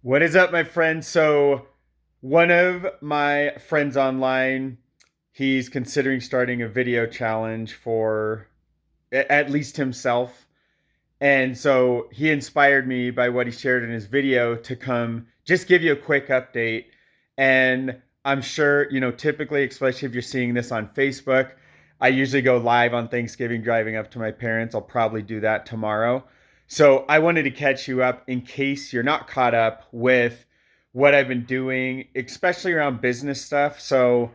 What is up, my friend? So, one of my friends online, he's considering starting a video challenge for at least himself. And so he inspired me by what he shared in his video to come just give you a quick update. And I'm sure, typically, especially if you're seeing this on Facebook, I usually go live on Thanksgiving driving up to my parents. I'll probably do that tomorrow. So I wanted to catch you up in case you're not caught up with what I've been doing, especially around business stuff. So,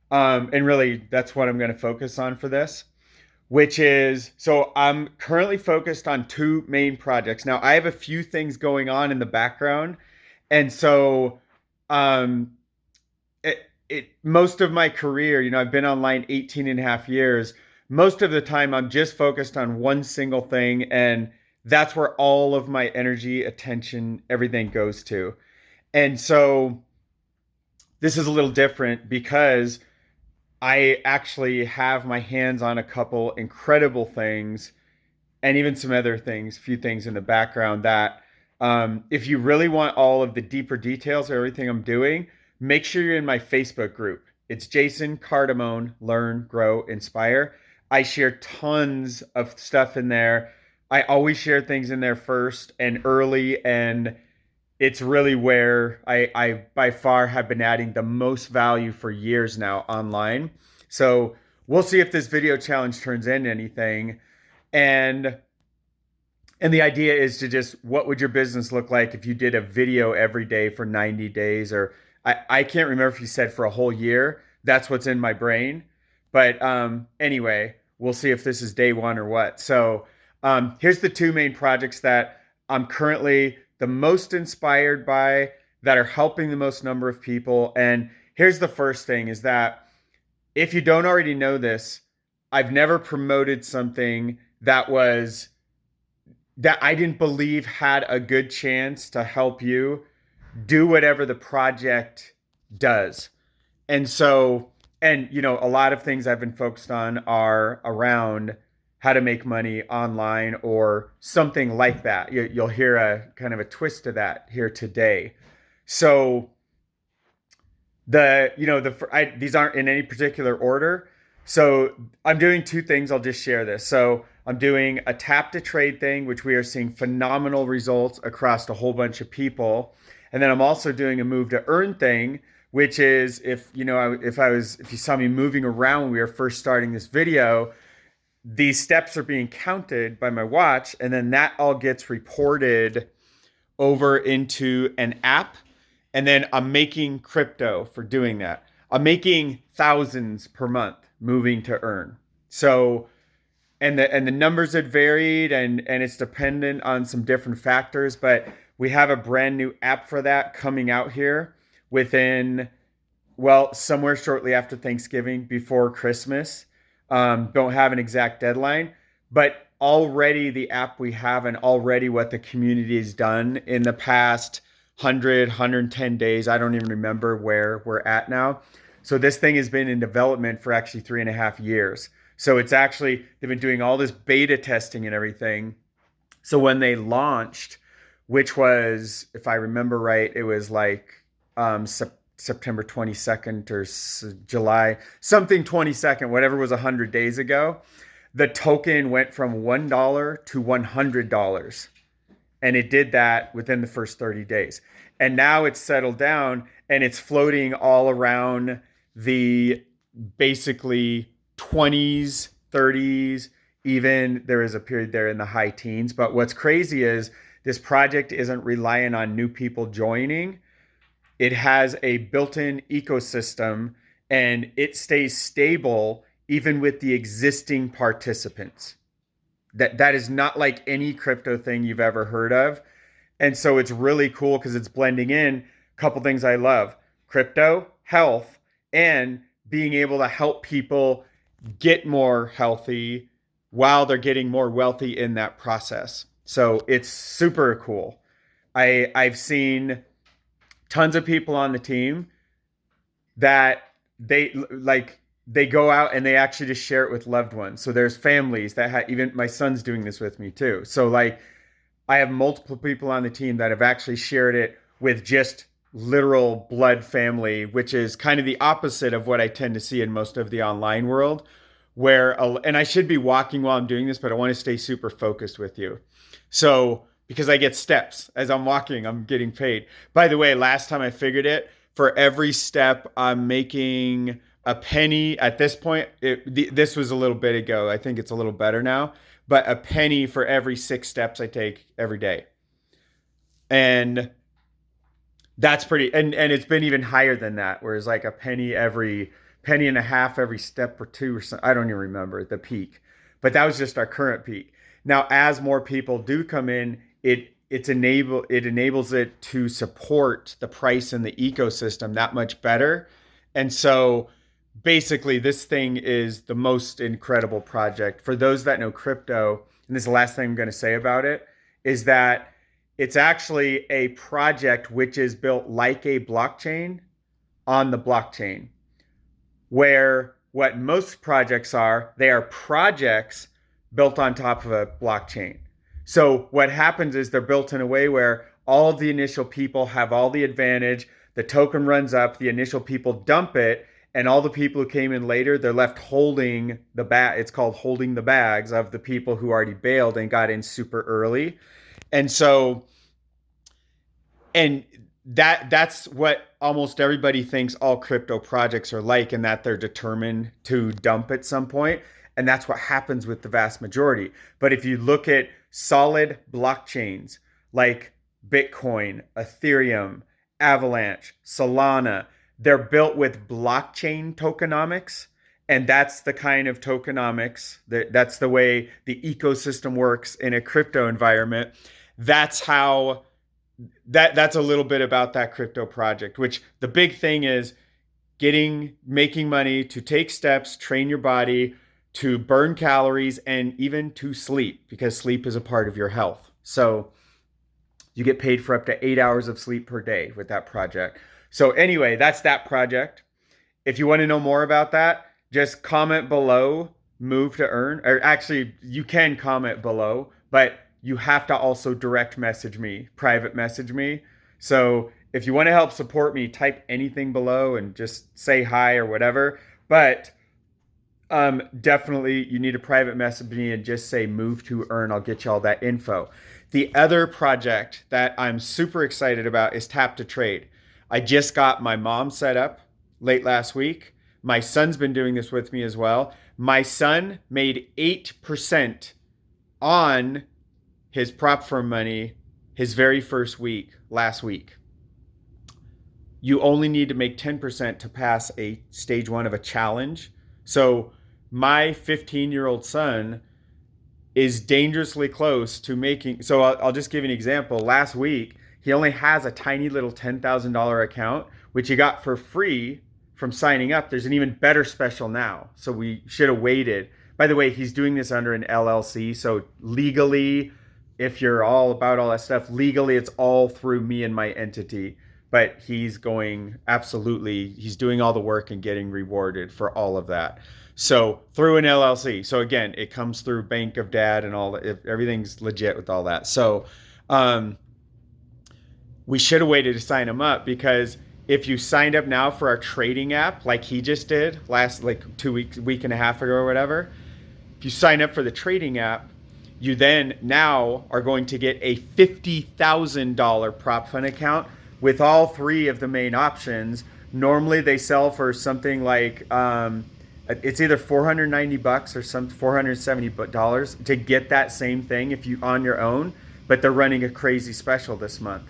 and really, that's what I'm going to focus on for this, which is so I'm currently focused on two main projects. Now, I have a few things going on in the background. And so, um, most of my career, I've been online 18 and a half years. Most of the time, I'm just focused on one single thing. And that's where all of my energy, attention, everything goes to. And so, this is a little different because I actually have my hands on a couple incredible things and even some other things, few things in the background that if you really want all of the deeper details of everything I'm doing, make sure you're in my Facebook group. It's Jason Cardamone, Learn, Grow, Inspire. I share tons of stuff in there. I always share things in there first and early, and it's really where I by far have been adding the most value for years now online. So we'll see if this video challenge turns into anything. And and the idea is to just what would your business look like if you did a video every day for 90 days or I can't remember if you said for a whole year. That's what's in my brain. But anyway, we'll see if this is day one or what. So here's the two main projects that I'm currently the most inspired by that are helping the most number of people. And here's the first thing is that if you don't already know this, I've never promoted something that I didn't believe had a good chance to help you do whatever the project does. And so, and a lot of things I've been focused on are around how to make money online or something like that. You'll hear a kind of a twist to that here today. So these aren't in any particular order. So I'm doing two things. I'll just share this. So I'm doing a tap to trade thing, which we are seeing phenomenal results across a whole bunch of people. And then I'm also doing a move to earn thing, which is if you saw me moving around when we were first starting this video, these steps are being counted by my watch, and then that all gets reported over into an app, and then I'm making crypto for doing that. I'm making thousands per month moving to earn. So and the numbers had varied and it's dependent on some different factors, but we have a brand new app for that coming out here within somewhere shortly after Thanksgiving, before Christmas. Don't have an exact deadline, but already the app we have and already what the community has done in the past 110 days. I don't even remember where we're at now. So this thing has been in development for actually 3.5 years. So it's actually, they've been doing all this beta testing and everything. So when they launched, which was, if I remember right, it was like September 22nd or July, something 22nd, whatever was 100 days ago, the token went from $1 to $100. And it did that within the first 30 days. And now it's settled down and it's floating all around the basically 20s, 30s, even there is a period there in the high teens. But what's crazy is this project isn't relying on new people joining. It has a built-in ecosystem and it stays stable even with the existing participants. That is not like any crypto thing you've ever heard of. And so it's really cool because it's blending in a couple things I love: crypto, health, and being able to help people get more healthy while they're getting more wealthy in that process. So it's super cool. I've seen tons of people on the team that they go out and they actually just share it with loved ones. So there's families that even my son's doing this with me too. So like I have multiple people on the team that have actually shared it with just literal blood family, which is kind of the opposite of what I tend to see in most of the online world. And I should be walking while I'm doing this, but I want to stay super focused with you. So, because I get steps as I'm walking, I'm getting paid. By the way, last time I figured it, for every step, I'm making a penny. At this point, this was a little bit ago. I think it's a little better now, but a penny for every 6 steps I take every day. And that's pretty, and it's been even higher than that, whereas like a penny and a half every step or two or something. I don't even remember the peak, but that was just our current peak. Now, as more people do come in, it enables it to support the price and the ecosystem that much better. And so basically this thing is the most incredible project. For those that know crypto, and this is the last thing I'm going to say about it, is that it's actually a project which is built like a blockchain on the blockchain, where what most projects are, they are projects built on top of a blockchain. So what happens is they're built in a way where all of the initial people have all the advantage. The token runs up, the initial people dump it, and all the people who came in later, they're left holding the bag. It's called holding the bags of the people who already bailed and got in super early. And so, and that's what almost everybody thinks all crypto projects are like, and that they're determined to dump at some point. And that's what happens with the vast majority. But if you look at solid blockchains like Bitcoin, Ethereum, Avalanche, Solana, they're built with blockchain tokenomics. And that's the kind of tokenomics, that's the way the ecosystem works in a crypto environment. That's how that's a little bit about that crypto project, which the big thing is making money to take steps, train your body, to burn calories, and even to sleep, because sleep is a part of your health. So you get paid for up to 8 hours of sleep per day with that project. So anyway, that's that project. If you want to know more about that, just comment below move to earn, or actually you can comment below, but you have to also direct message me, private message me. So if you want to help support me, type anything below and just say hi or whatever. But definitely you need to private message me and just say move to earn. I'll get you all that info. The other project that I'm super excited about is Tap to Trade. I just got my mom set up late last week. My son's been doing this with me as well. My son made 8% on his prop firm money his very first week last week. You only need to make 10% to pass a stage 1 of a challenge. So my 15-year-old son is dangerously close to making. So I'll just give you an example. Last week, he only has a tiny little $10,000 account, which he got for free from signing up. There's an even better special now. So we should have waited. By the way, he's doing this under an LLC. So legally, if you're all about all that stuff, legally, it's all through me and my entity. But he's doing all the work and getting rewarded for all of that. So through an LLC. So again, it comes through Bank of Dad and all that. Everything's legit with all that. So we should have waited to sign him up, because if you signed up now for our trading app, like he just did last, like 2 weeks, week and a half ago or whatever, if you sign up for the trading app, you then now are going to get a $50,000 prop fund account with all three of the main options. Normally they sell for something like it's either $490 or some $470 to get that same thing if you on your own, but they're running a crazy special this month.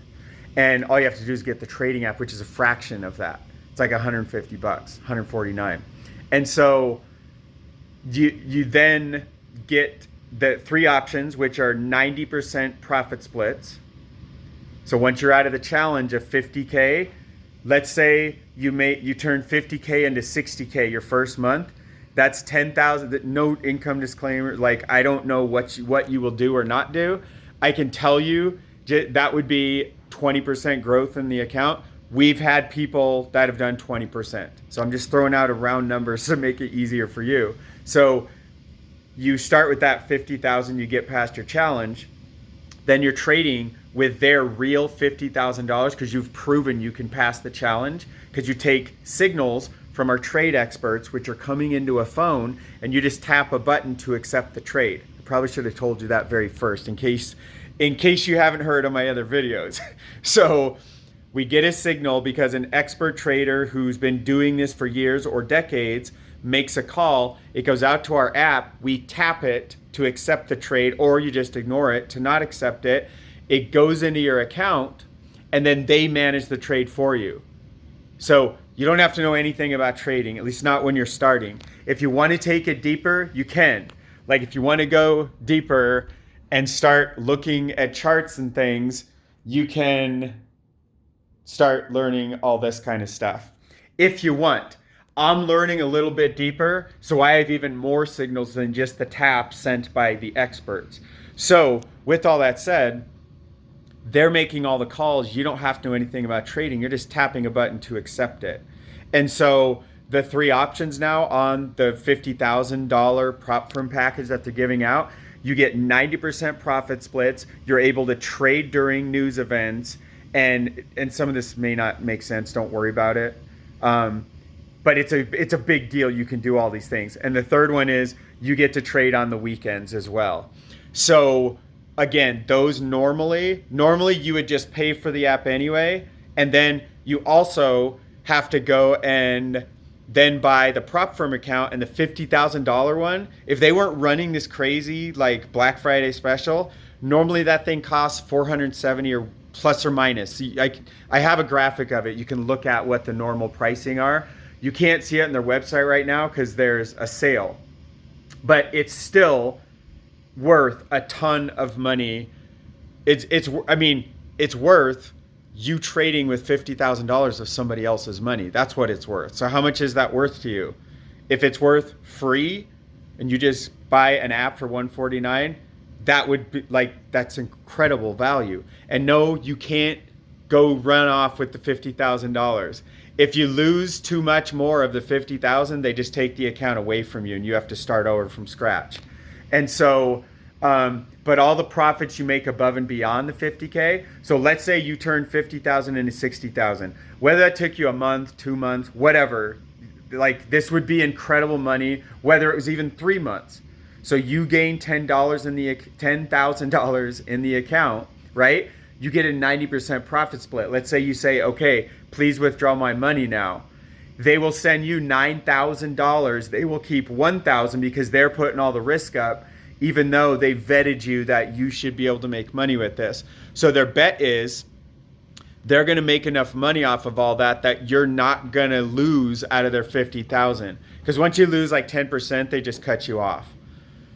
And all you have to do is get the trading app, which is a fraction of that. It's like $150, $149. And so you then get the three options, which are 90% profit splits. So once you're out of the challenge of 50K, let's say you turn 50K into 60K your first month. That's 10,000. No income disclaimer. Like, I don't know what you will do or not do. I can tell you that would be 20% growth in the account. We've had people that have done 20%. So I'm just throwing out a round number to make it easier for you. So you start with that 50,000, you get past your challenge, then you're trading with their real $50,000 because you've proven you can pass the challenge, because you take signals from our trade experts, which are coming into a phone, and you just tap a button to accept the trade. I probably should have told you that very first in case you haven't heard of my other videos. So we get a signal because an expert trader who's been doing this for years or decades makes a call. It goes out to our app. We tap it to accept the trade, or you just ignore it to not accept it. It goes into your account, and then they manage the trade for you. So you don't have to know anything about trading, at least not when you're starting. If you want to take it deeper, you can. Like if you want to go deeper and start looking at charts and things, you can start learning all this kind of stuff. If you want. I'm learning a little bit deeper, so I have even more signals than just the tap sent by the experts. So with all that said, they're making all the calls. You don't have to know anything about trading. You're just tapping a button to accept it. And so the three options now on the $50,000 prop firm package that they're giving out, you get 90% profit splits. You're able to trade during news events. And some of this may not make sense. Don't worry about it. But it's a big deal. You can do all these things. And the third one is you get to trade on the weekends as well. So again, those normally you would just pay for the app anyway. And then you also have to go and then buy the prop firm account and the $50,000 one. If they weren't running this crazy like Black Friday special, normally that thing costs $470 or plus or minus. I have a graphic of it. You can look at what the normal pricing are. You can't see it on their website right now because there's a sale, but it's still worth a ton of money. It's worth you trading with $50,000 of somebody else's money. That's what it's worth. So how much is that worth to you? If it's worth free and you just buy an app for $149, that would be that's incredible value. And no, you can't go run off with the $50,000. If you lose too much more of the $50,000, they just take the account away from you and you have to start over from scratch. And so, but all the profits you make above and beyond the 50K. So let's say you turn 50,000 into 60,000, whether that took you a month, 2 months, whatever, this would be incredible money, whether it was even 3 months. So you gain $10,000 in the account, right? You get a 90% profit split. Let's say you say, okay, please withdraw my money now. They will send you $9,000. They will keep $1,000 because they're putting all the risk up, even though they vetted you that you should be able to make money with this. So their bet is they're going to make enough money off of all that you're not going to lose out of their $50,000. Because once you lose like 10%, they just cut you off.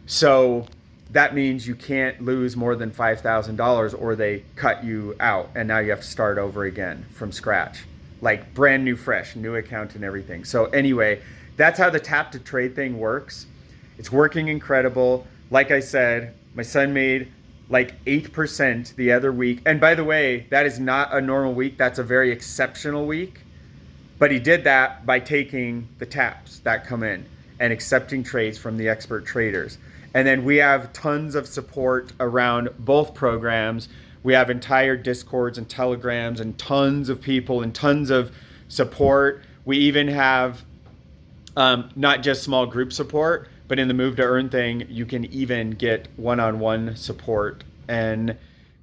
So that means you can't lose more than $5,000 or they cut you out and now you have to start over again from scratch, like brand new, fresh, new account and everything. So anyway, that's how the tap to trade thing works. It's working incredible. Like I said, my son made like 8% the other week. And by the way, that is not a normal week. That's a very exceptional week. But he did that by taking the taps that come in and accepting trades from the expert traders. And then we have tons of support around both programs. We have entire Discords and Telegrams and tons of people and tons of support. We even have not just small group support, but in the Move to Earn thing, you can even get one-on-one support. And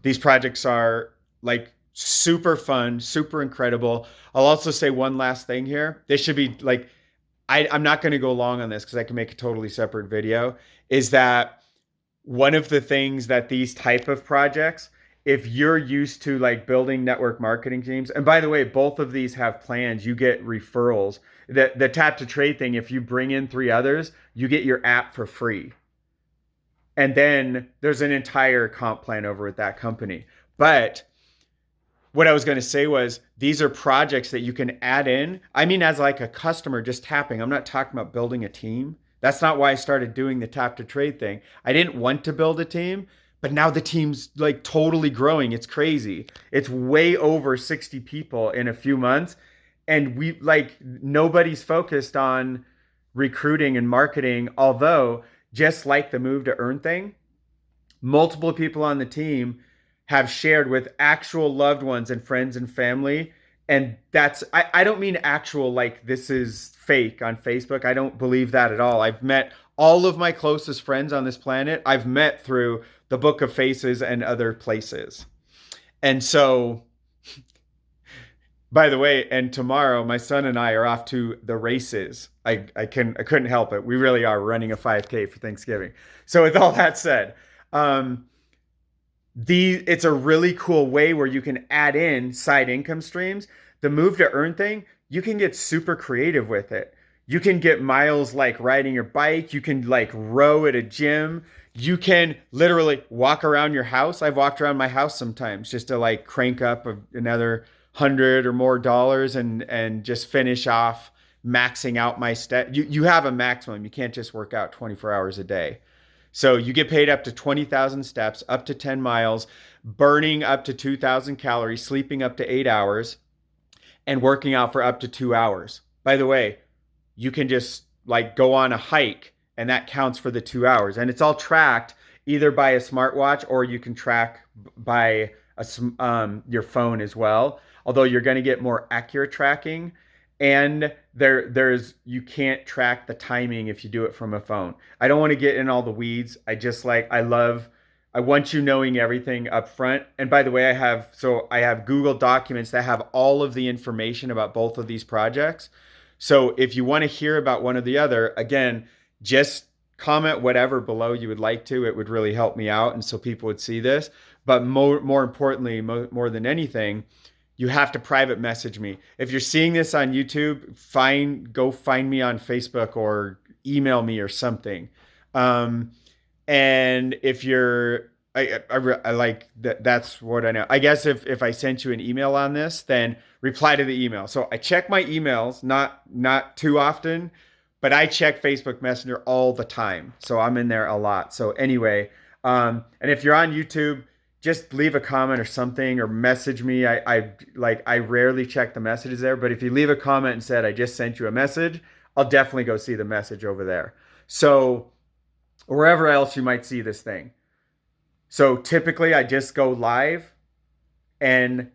these projects are like super fun, super incredible. I'll also say one last thing here. This should be like, I'm not going to go long on this because I can make a totally separate video, is that one of the things that these type of projects, if you're used to like building network marketing teams, and by the way, both of these have plans, you get referrals. The tap to trade thing, if you bring in 3 others, you get your app for free. And then there's an entire comp plan over at that company. But what I was going to say was these are projects that you can add in. I mean, as like a customer just tapping, I'm not talking about building a team. That's not why I started doing the tap to trade thing. I didn't want to build a team, but now the team's like totally growing. It's crazy. It's way over 60 people in a few months. And we like nobody's focused on recruiting and marketing. Although just like the Move to Earn thing, multiple people on the team have shared with actual loved ones and friends and family. And I don't mean actual like this is fake on Facebook. I don't believe that at all. I've met all of my closest friends on this planet, I've met through the Book of Faces and other places. And so, by the way, and tomorrow my son and I are off to the races. I couldn't help it. We really are running a 5K for Thanksgiving. So with all that said, um, it's a really cool way where you can add in side income streams. The move to earn thing, you can get super creative with it. You can get miles like riding your bike, you can like row at a gym, you can literally walk around your house. I've walked around my house sometimes just to like crank up another $100 or more and just finish off maxing out my step. You have a maximum. You can't just work out 24 hours a day. So you get paid up to 20,000 steps, up to 10 miles, burning up to 2,000 calories, sleeping up to 8 hours, and working out for up to 2 hours. By the way, you can just like go on a hike and that counts for the 2 hours. And it's all tracked either by a smartwatch or you can track by your phone as well. Although you're going to get more accurate tracking, and there's you can't track the timing if you do it from a phone. I don't want to get in all the weeds. I want you knowing everything up front. And by the way, I have Google Documents that have all of the information about both of these projects. So if you want to hear about one or the other, again, just comment whatever below you would like to. It would really help me out, and so people would see this. But more importantly, more than anything, you have to private message me. If you're seeing this on YouTube, go find me on Facebook or email me or something. And if you're, I like that. That's what I know. I guess if I sent you an email on this, then reply to the email. So I check my emails, not too often, but I check Facebook Messenger all the time. So I'm in there a lot. So anyway, and if you're on YouTube, just leave a comment or something or message me. I rarely check the messages there, but if you leave a comment and said I just sent you a message, I'll definitely go see the message over there. So wherever else you might see this thing. So typically I just go live and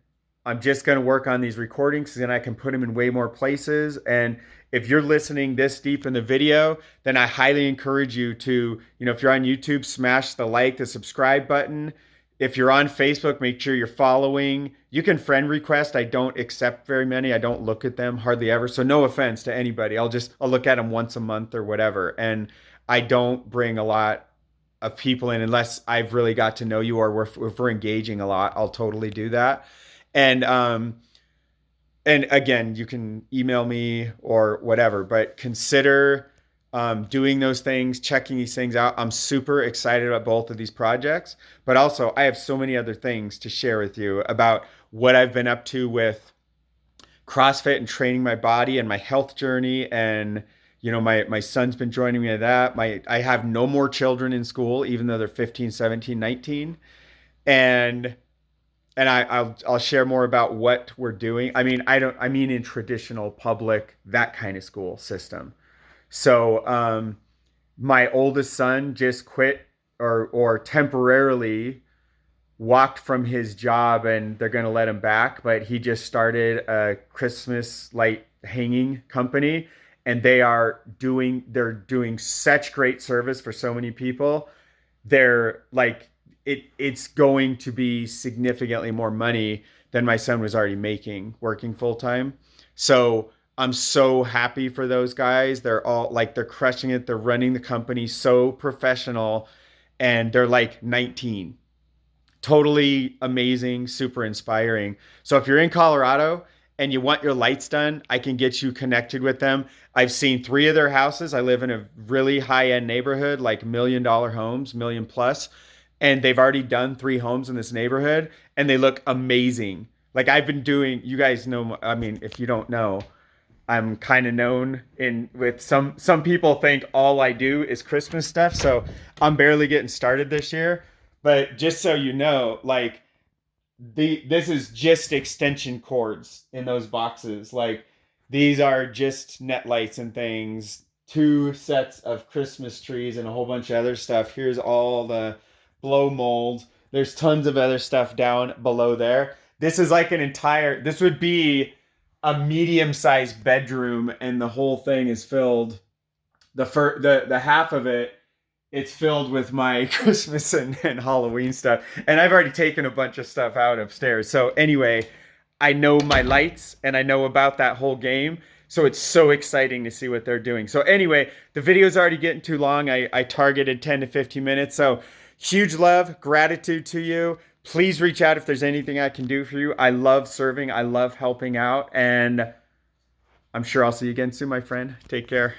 I'm just going to work on these recordings, and then I can put them in way more places. And if you're listening this deep in the video, then I highly encourage you to, if you're on YouTube, smash the like, the subscribe button. If you're on Facebook, make sure you're following. You can friend request. I don't accept very many. I don't look at them hardly ever. So no offense to anybody. I'll look at them once a month or whatever. And I don't bring a lot of people in unless I've really got to know you, or if we're engaging a lot, I'll totally do that. And again, you can email me or whatever, but consider doing those things, checking these things out. I'm super excited about both of these projects, but also I have so many other things to share with you about what I've been up to with CrossFit and training my body and my health journey. And my son's been joining me in that. I have no more children in school, even though they're 15, 17, 19. And I'll share more about what we're doing. I mean in traditional public, that kind of school system. So my oldest son just quit or temporarily walked from his job, and they're going to let him back. But he just started a Christmas light hanging company, and they're doing such great service for so many people. They're like it's going to be significantly more money than my son was already making working full time. So I'm so happy for those guys. They're crushing it. They're running the company so professional, and they're like 19. Totally amazing, super inspiring. So if you're in Colorado and you want your lights done, I can get you connected with them. I've seen 3 of their houses. I live in a really high-end neighborhood, like $1 million homes, million plus, and they've already done 3 homes in this neighborhood, and they look amazing. Like I've been doing, you guys know, if you don't know, I'm kind of known with some people think all I do is Christmas stuff. So I'm barely getting started this year, but just so you know, like this is just extension cords in those boxes. Like these are just net lights and things, 2 sets of Christmas trees and a whole bunch of other stuff. Here's all the blow mold. There's tons of other stuff down below there. This is like this would be a medium-sized bedroom, and the whole thing is filled. The half of it, it's filled with my Christmas and Halloween stuff. And I've already taken a bunch of stuff out upstairs. So anyway, I know my lights and I know about that whole game. So it's so exciting to see what they're doing. So anyway, the video's already getting too long. I targeted 10 to 15 minutes. So huge love, gratitude to you. Please reach out if there's anything I can do for you. I love serving. I love helping out. And I'm sure I'll see you again soon, my friend. Take care.